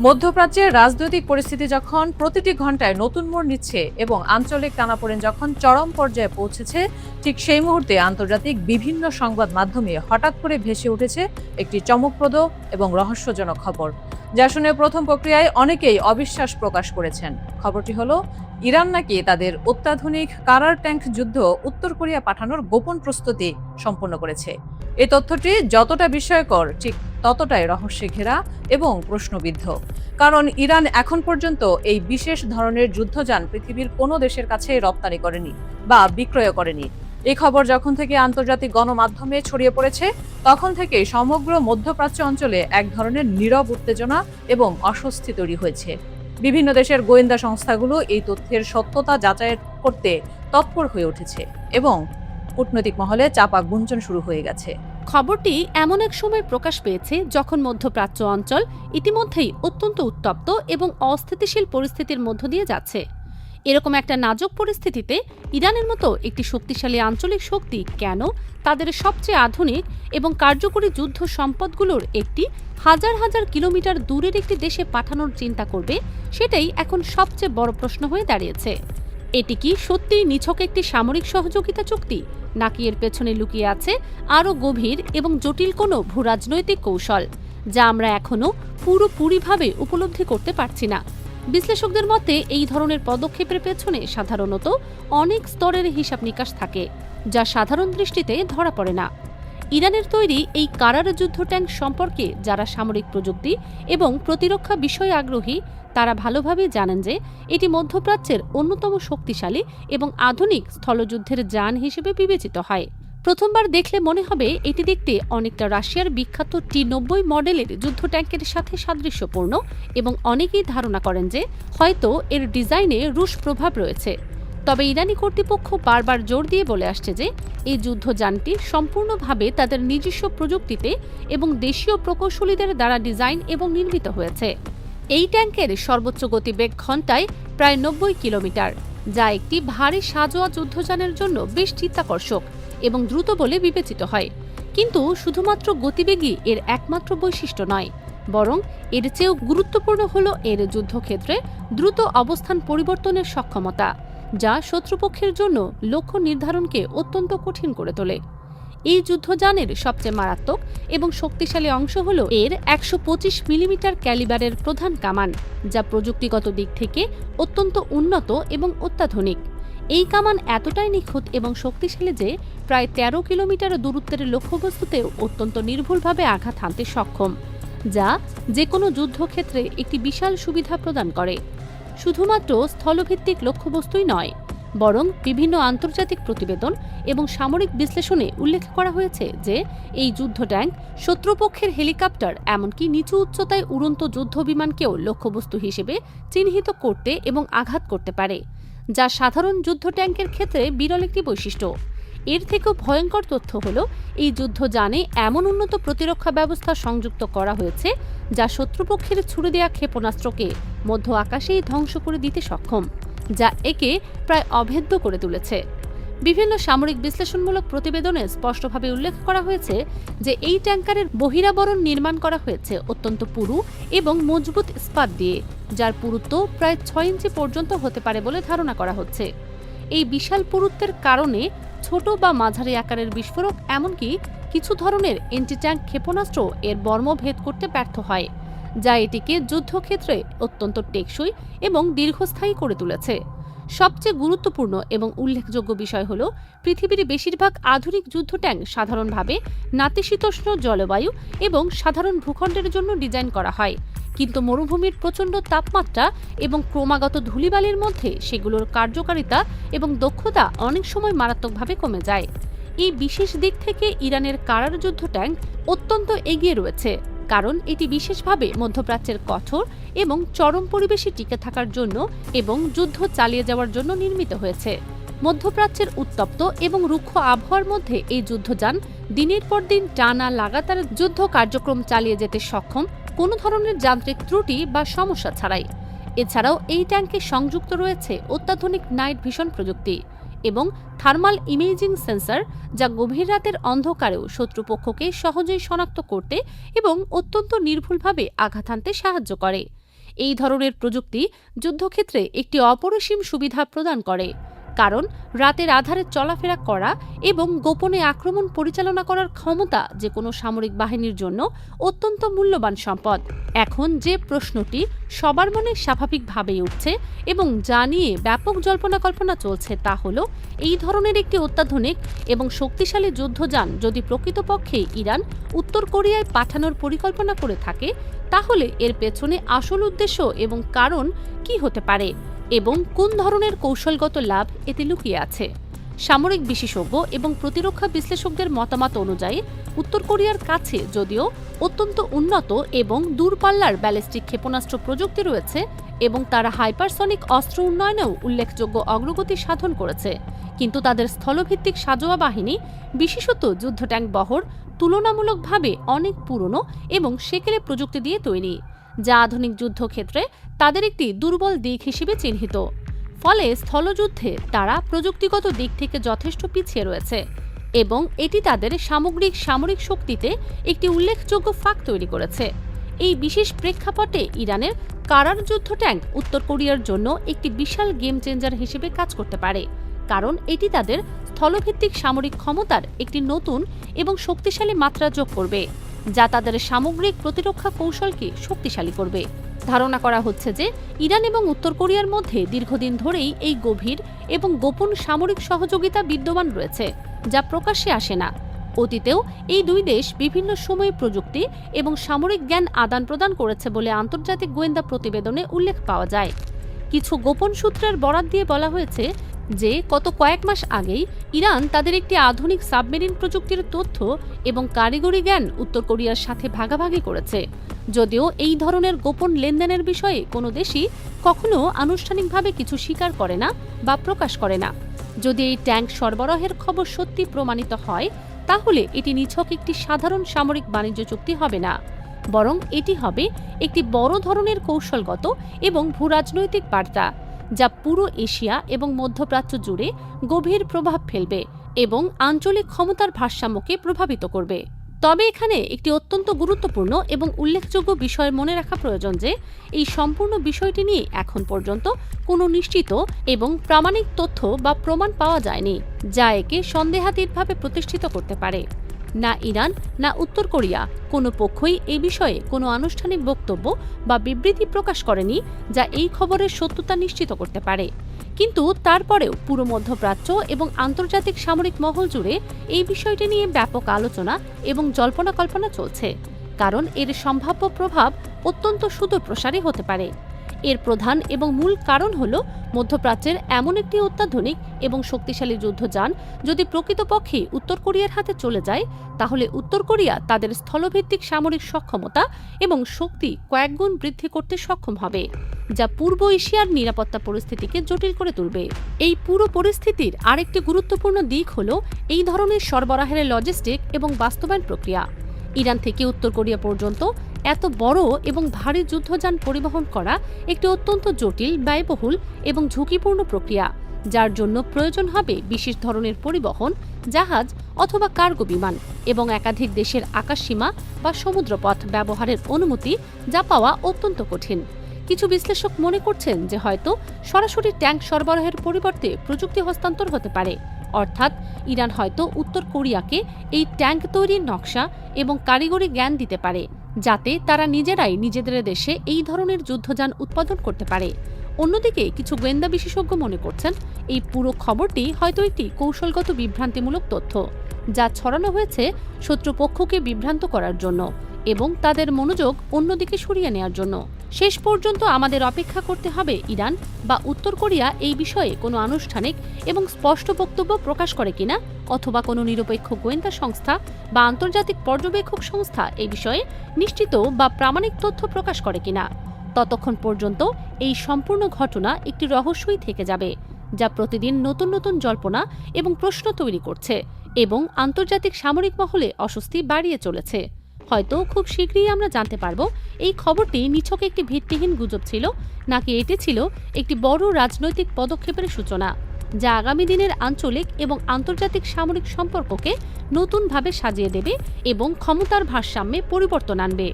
মধ্যপ্রাচ্যের রাজনৈতিক পরিস্থিতি যখন প্রতিটি ঘন্টায় নতুন মোড় নিচ্ছে এবং আঞ্চলিক টানাপোড়েন যখন চরম পর্যায়ে পৌঁছেছে, ঠিক সেই মুহূর্তে আন্তর্জাতিক বিভিন্ন সংবাদ মাধ্যমে হঠাৎ করে ভেসে উঠেছে একটি চমকপ্রদ এবং রহস্যজনক খবর, যা শুনে প্রথম প্রক্রিয়ায় অনেকেই অবিশ্বাস প্রকাশ করেছেন। খবরটি হলো, ইরান নাকি তাদের অত্যাধুনিক কারার ট্যাঙ্ক যুদ্ধ উত্তর কোরিয়া পাঠানোর গোপন প্রস্তুতি সম্পন্ন করেছে। এই তথ্যটি যতটা বিস্ময়কর, ঠিক ততটাই রহস্যে ঘেরা এবং প্রশ্নবিদ্ধ। কারণ ইরান এখন পর্যন্ত এই বিশেষ ধরনের যুদ্ধযান পৃথিবীর কোনো দেশের কাছে রপ্তানি করেনি বা বিক্রয় করেনি। এই খবর যখন থেকে আন্তর্জাতিক গণমাধ্যমে ছড়িয়ে পড়েছে, তখন থেকে সমগ্র মধ্যপ্রাচ্য অঞ্চলে এক ধরনের নীরব উত্তেজনা এবং অস্বস্তি তৈরি হয়েছে। বিভিন্ন দেশের গোয়েন্দা সংস্থাগুলো এই তথ্যের সত্যতা যাচাই করতে তৎপর হয়ে উঠেছে এবং কূটনৈতিক মহলে চাপা গুঞ্জন শুরু হয়ে গেছে। খবরটি এমন এক সময় প্রকাশ পেয়েছে যখন মধ্যপ্রাচ্য অঞ্চল ইতিমধ্যেই অত্যন্ত উত্তপ্ত এবং অস্থিতিশীল পরিস্থিতির মধ্য দিয়ে যাচ্ছে। এরকম একটা নাজুক পরিস্থিতিতে ইরানের মতো একটি শক্তিশালী আঞ্চলিক শক্তি কেন তাদের সবচেয়ে আধুনিক এবং কার্যকরী যুদ্ধ সম্পদগুলোর একটি হাজার হাজার কিলোমিটার দূরের একটি দেশে পাঠানোর চিন্তা করবে, সেটাই এখন সবচেয়ে বড় প্রশ্ন হয়ে দাঁড়িয়েছে। এটি কি সত্যিই নিছক একটি সামরিক সহযোগিতা চুক্তি, নাকি এর পেছনে লুকিয়ে আছে আরও গভীর এবং জটিল কোনো ভূরাজনৈতিক কৌশল, যা আমরা এখনও পুরোপুরিভাবে উপলব্ধি করতে পারছি না? বিশ্লেষকদের মতে এই ধরনের পদক্ষেপের পেছনে সাধারণত অনেক স্তরের হিসাব নিকাশ থাকে, যা সাধারণ দৃষ্টিতে ধরা পড়ে না। ইরানের তৈরি এই কারার যুদ্ধ ট্যাঙ্ক সম্পর্কে যারা সামরিক প্রযুক্তি এবং প্রতিরক্ষা বিষয়ে আগ্রহী, তারা ভালোভাবেই জানেন যে এটি মধ্যপ্রাচ্যের অন্যতম শক্তিশালী এবং আধুনিক স্থলযুদ্ধের যান হিসেবে বিবেচিত হয়। প্রথমবার দেখলে মনে হবে এটি দেখতে অনেকটা রাশিয়ার বিখ্যাত T-90 মডেলের যুদ্ধ ট্যাঙ্কের সাথে সাদৃশ্যপূর্ণ, এবং অনেকেই ধারণা করেন যে হয়তো এর ডিজাইনে রুশ প্রভাব রয়েছে। তবে ইরানি কর্তৃপক্ষ বারবার জোর দিয়ে বলে আসছে যে এই যুদ্ধযানটি সম্পূর্ণভাবে তাদের নিজস্ব প্রযুক্তিতে এবং দেশীয় প্রকৌশলীদের দ্বারা ডিজাইন এবং নির্মিত হয়েছে। এই ট্যাঙ্কের সর্বোচ্চ গতিবেগ ঘণ্টায় প্রায় 90 কিলোমিটার, যা একটি ভারী সাজোয়া যুদ্ধযানের জন্য বেশ চিত্তাকর্ষক এবং দ্রুত বলে বিবেচিত হয়। কিন্তু শুধুমাত্র গতিবেগই এর একমাত্র বৈশিষ্ট্য নয়, বরং এর চেয়েও গুরুত্বপূর্ণ হল এর যুদ্ধক্ষেত্রে দ্রুত অবস্থান পরিবর্তনের সক্ষমতা, যা শত্রুপক্ষের জন্য লক্ষ্য নির্ধারণকে অত্যন্ত কঠিন করে তোলে। এই যুদ্ধযানের সবচেয়ে মারাত্মক এবং শক্তিশালী অংশ হল এর 125 মিলিমিটার ক্যালিবারের প্রধান কামান, যা প্রযুক্তিগত দিক থেকে অত্যন্ত উন্নত এবং অত্যাধুনিক। এই কামান এতটাই নিখুঁত এবং শক্তিশালী যে প্রায় 13 কিলোমিটার দূরত্বের লক্ষ্যবস্তুতেও অত্যন্ত নির্ভুলভাবে আঘাত হানতে সক্ষম, যা যে কোনো যুদ্ধক্ষেত্রে একটি বিশাল সুবিধা প্রদান করে। শুধুমাত্র স্থলভিত্তিক লক্ষ্যবস্তুই নয়, বরং বিভিন্ন আন্তর্জাতিক প্রতিবেদন এবং সামরিক বিশ্লেষণে উল্লেখ করা হয়েছে যে এই যুদ্ধ ট্যাঙ্ক শত্রুপক্ষের হেলিকপ্টার, এমনকি নিচু উচ্চতায় উড়ন্ত যুদ্ধ বিমানকেও লক্ষ্যবস্তু হিসেবে চিহ্নিত করতে এবং আঘাত করতে পারে, যা সাধারণ যুদ্ধ ট্যাঙ্কের ক্ষেত্রে বিরল একটি বৈশিষ্ট্য। এর থেকেও ভয়ঙ্কর তথ্য হল এই যুদ্ধযানে এমন উন্নত প্রতিরক্ষা ব্যবস্থা সংযুক্ত করা হয়েছে যা শত্রুপক্ষের ছুড়ে দেওয়া ক্ষেপণাস্ত্রকে মধ্য আকাশেই ধ্বংস করে দিতে সক্ষম, যা একে প্রায় অভেদ্য করে তুলেছে। বিভিন্ন সামরিক বিশ্লেষণমূলক প্রতিবেদনে স্পষ্টভাবে উল্লেখ করা হয়েছে যে এই ট্যাঙ্কারের বহিরাবরণ নির্মাণ করা হয়েছে অত্যন্ত পুরু এবং মজবুত ইস্পাত দিয়ে, যার পুরুত্ব প্রায় 6 ইঞ্চি পর্যন্ত হতে পারে বলে ধারণা করা হচ্ছে। এই বিশাল পুরুত্বের কারণে ছোট বা মাঝারি আকারের বিস্ফোরক, এমনকি কিছু ধরনের এন্টি ট্যাঙ্ক ক্ষেপণাস্ত্র এর বর্ম ভেদ করতে ব্যর্থ হয়, যা এটিকে যুদ্ধক্ষেত্রে অত্যন্ত টেকসই এবং দীর্ঘস্থায়ী করে তুলেছে। সবচেয়ে গুরুত্বপূর্ণ এবং উল্লেখযোগ্য বিষয় হল, পৃথিবীর বেশিরভাগ আধুনিক যুদ্ধ ট্যাঙ্ক সাধারণভাবে নাতিশীতোষ্ণ জলবায়ু এবং সাধারণ ভূখণ্ডের জন্য ডিজাইন করা হয়, কিন্তু মরুভূমির প্রচণ্ড তাপমাত্রা এবং ক্রমাগত ধূলিবালির মধ্যে সেগুলোর কার্যকারিতা এবং দক্ষতা অনেক সময় মারাত্মকভাবে কমে যায়। এই বিশেষ দিক থেকে ইরানের কারার যুদ্ধ ট্যাঙ্ক অত্যন্ত এগিয়ে রয়েছে, কারণ এটি বিশেষভাবে মধ্যপ্রাচ্যের কঠোর এবং চরম পরিবেশে টিকে থাকার জন্য এবং যুদ্ধ চালিয়ে যাওয়ার জন্য নির্মিত হয়েছে। মধ্যপ্রাচ্যের উত্তপ্ত এবং রুক্ষ আবহাওয়ার মধ্যে এই যুদ্ধযান দিনের পর দিন টানা লাগাতার যুদ্ধ কার্যক্রম চালিয়ে যেতে সক্ষম, কোনো ধরনের যান্ত্রিক ত্রুটি বা সমস্যা ছাড়াই। এছাড়াও এই ট্যাঙ্কে সংযুক্ত রয়েছে অত্যাধুনিক নাইট ভিশন প্রযুক্তি এবং থার্মাল ইমেজিং সেন্সর, যা গভীর রাতের অন্ধকারেও শত্রুপক্ষকে সহজেই শনাক্ত করতে এবং অত্যন্ত নির্ভুলভাবে আঘাত হানতে সাহায্য করে। এই ধরনের প্রযুক্তি যুদ্ধক্ষেত্রে একটি অপরিসীম সুবিধা প্রদান করে, কারণ রাতের আধারে চলাফেরা করা এবং গোপনে আক্রমণ পরিচালনা করার ক্ষমতা যে কোনো সামরিক বাহিনীর জন্য অত্যন্ত মূল্যবান সম্পদ। এখন যে প্রশ্নটি সবার মনে স্বাভাবিকভাবেই উঠছে এবং যা নিয়ে ব্যাপক জল্পনা কল্পনা চলছে তা হল, এই ধরনের একটি অত্যাধুনিক এবং শক্তিশালী যুদ্ধযান যদি প্রকৃতপক্ষে ইরান উত্তর কোরিয়ায় পাঠানোর পরিকল্পনা করে থাকে, তাহলে এর পেছনে আসল উদ্দেশ্য এবং কারণ কি হতে পারে এবং কোন ধরনের কৌশলগত লাভ এতে লুকিয়ে আছে। সামরিক বিশেষজ্ঞ এবং প্রতিরক্ষা বিশ্লেষকদের মতামত অনুযায়ী উত্তর কোরিয়ার কাছে যদিও অত্যন্ত উন্নত এবং দূরপাল্লার ব্যালিস্টিক ক্ষেপণাস্ত্র প্রযুক্তি রয়েছে এবং তারা হাইপারসনিক অস্ত্র উন্নয়নেও উল্লেখযোগ্য অগ্রগতি সাধন করেছে, কিন্তু তাদের স্থলভিত্তিক সাঁজোয়া বাহিনী, বিশেষত যুদ্ধ ট্যাঙ্ক বহর, তুলনামূলকভাবে অনেক পুরনো এবং সেকেলে প্রযুক্তি দিয়ে তৈরি, যা আধুনিক যুদ্ধক্ষেত্রে তাদের একটি দুর্বল দিক হিসেবে চিহ্নিত। ফলে স্থলযুদ্ধে তারা প্রযুক্তিগত দিক থেকে যথেষ্ট পিছিয়ে রয়েছে এবং এটি তাদের সামগ্রিক সামরিক শক্তিতে একটি উল্লেখযোগ্য ফাঁক তৈরি করেছে। এই বিশেষ প্রেক্ষাপটে ইরানের কারার যুদ্ধ ট্যাঙ্ক উত্তর কোরিয়ার জন্য একটি বিশাল গেম চেঞ্জার হিসেবে কাজ করতে পারে, কারণ এটি তাদের স্থলভিত্তিক সামরিক ক্ষমতার একটি নতুন এবং শক্তিশালী মাত্রা যোগ করবে, যা তাদের সামগ্রিক প্রতিরক্ষা কৌশলকে শক্তিশালী করবে। ধারণা করা হচ্ছে যে ইরান এবং উত্তর কোরিয়ার মধ্যে দীর্ঘদিন ধরেই এই গভীর এবং গোপন সামরিক সহযোগিতা বিদ্যমান রয়েছে, যা প্রকাশ্যে আসে না। অতীতেও এই দুই দেশ বিভিন্ন সময়ে প্রযুক্তি এবং সামরিক জ্ঞান আদান প্রদান করেছে বলে আন্তর্জাতিক গোয়েন্দা প্রতিবেদনে উল্লেখ পাওয়া যায়। কিছু গোপন সূত্রের বরাত দিয়ে বলা হয়েছে যে গত কয়েক মাস আগেই ইরান তাদের একটি আধুনিক সাবমেরিন প্রযুক্তির তথ্য এবং কারিগরি জ্ঞান উত্তর কোরিয়ার সাথে ভাগাভাগি করেছে, যদিও এই ধরনের গোপন লেনদেনের বিষয়ে কোনো দেশই কখনো আনুষ্ঠানিকভাবে কিছু স্বীকার করে না বা প্রকাশ করে না। যদি এই ট্যাঙ্ক সরবরাহের খবর সত্যি প্রমাণিত হয়, তাহলে এটি নিছক একটি সাধারণ সামরিক বাণিজ্য চুক্তি হবে না, বরং এটি হবে একটি বড় ধরনের কৌশলগত এবং ভূরাজনৈতিক বার্তা, যা পুরো এশিয়া এবং মধ্যপ্রাচ্য জুড়ে গভীর প্রভাব ফেলবে এবং আঞ্চলিক ক্ষমতার ভারসাম্যকে প্রভাবিত করবে। তবে এখানে একটি অত্যন্ত গুরুত্বপূর্ণ এবং উল্লেখযোগ্য বিষয় মনে রাখা প্রয়োজন যে এই সম্পূর্ণ বিষয়টি নিয়ে এখন পর্যন্ত কোনো নিশ্চিত এবং প্রামাণিক তথ্য বা প্রমাণ পাওয়া যায়নি যা একে সন্দেহাতীতভাবে প্রতিষ্ঠিত করতে পারে। না ইরান না উত্তর কোরিয়া কোনো পক্ষই এই বিষয়ে কোনো আনুষ্ঠানিক বক্তব্য বা বিবৃতি প্রকাশ করেনি যা এই খবরের সত্যতা নিশ্চিত করতে পারে, কিন্তু তারপরেও পুরো মধ্যপ্রাচ্য এবং আন্তর্জাতিক সামরিক মহল জুড়ে এই বিষয়টি নিয়ে ব্যাপক আলোচনা এবং জল্পনা কল্পনা চলছে, কারণ এর সম্ভাব্য প্রভাব অত্যন্ত সুদূরপ্রসারী হতে পারে। এর প্রধান এবং মূল কারণ হল মধ্যপ্রাচ্যের এমন একটি অত্যাধুনিক এবং শক্তিশালী যুদ্ধযান যদি প্রকৃতপক্ষে উত্তর কোরিয়ার হাতে চলে যায়, তাহলে উত্তর কোরিয়া তাদের স্থলভিত্তিক সামরিক সক্ষমতা এবং শক্তি কয়েকগুণ বৃদ্ধি করতে সক্ষম হবে, যা পূর্ব এশিয়ার নিরাপত্তা পরিস্থিতিকে জটিল করে তুলবে। এই পুরো পরিস্থিতির আরেকটি গুরুত্বপূর্ণ দিক হল এই ধরনের সরবরাহের লজিস্টিক এবং বাস্তবায়ন প্রক্রিয়া। ইরান থেকে উত্তর কোরিয়া পর্যন্ত এত বড় এবং ভারী যুদ্ধযান পরিবহন করা একটি অত্যন্ত জটিল, ব্যয়বহুল এবং ঝুঁকিপূর্ণ প্রক্রিয়া, যার জন্য প্রয়োজন হবে বিশেষ ধরনের পরিবহন, জাহাজ অথবা কার্গো বিমান এবং একাধিক দেশের আকাশসীমা বা সমুদ্রপথ ব্যবহারের অনুমতি, যা পাওয়া অত্যন্ত কঠিন। কিছু বিশ্লেষক মনে করছেন যে হয়তো সরাসরি ট্যাঙ্ক সরবরাহের পরিবর্তে প্রযুক্তি হস্তান্তর হতে পারে, অর্থাৎ ইরান হয়তো উত্তর কোরিয়াকে এই ট্যাঙ্ক তৈরির নকশা এবং কারিগরি জ্ঞান দিতে পারে, যাতে তারা নিজেরাই নিজেদের দেশে এই ধরনের যুদ্ধযান উৎপাদন করতে পারে। অন্যদিকে কিছু গোয়েন্দা বিশেষজ্ঞ মনে করছেন এই পুরো খবরটি হয়তো একটি কৌশলগত বিভ্রান্তিমূলক তথ্য, যা ছড়ানো হয়েছে শত্রুপক্ষকে বিভ্রান্ত করার জন্য এবং তাদের মনোযোগ অন্যদিকে সরিয়ে নেওয়ার জন্য। শেষ পর্যন্ত আমাদের অপেক্ষা করতে হবে ইরান বা উত্তর কোরিয়া এই বিষয়ে কোনো আনুষ্ঠানিক এবং স্পষ্ট বক্তব্য প্রকাশ করে কিনা, অথবা কোনো নিরপেক্ষ গোয়েন্দা সংস্থা বা আন্তর্জাতিক পর্যবেক্ষক সংস্থা এই বিষয়ে নিশ্চিত বা প্রামাণিক তথ্য প্রকাশ করে কিনা। ততক্ষণ পর্যন্ত এই সম্পূর্ণ ঘটনা একটি রহস্যই থেকে যাবে, যা প্রতিদিন নতুন নতুন জল্পনা এবং প্রশ্ন তৈরি করছে এবং আন্তর্জাতিক সামরিক মহলে অস্বস্তি বাড়িয়ে চলেছে। হয়তো খুব শীঘ্রই আমরা জানতে পারব এই খবরটি নিছক একটি ভিত্তিহীন গুজব ছিল নাকি এটি ছিল একটি বড় রাজনৈতিক পদক্ষেপের সূচনা, যা আগামী দিনের আঞ্চলিক এবং আন্তর্জাতিক সামরিক সম্পর্ককে নতুনভাবে সাজিয়ে দেবে এবং ক্ষমতার ভারসাম্যে পরিবর্তন আনবে।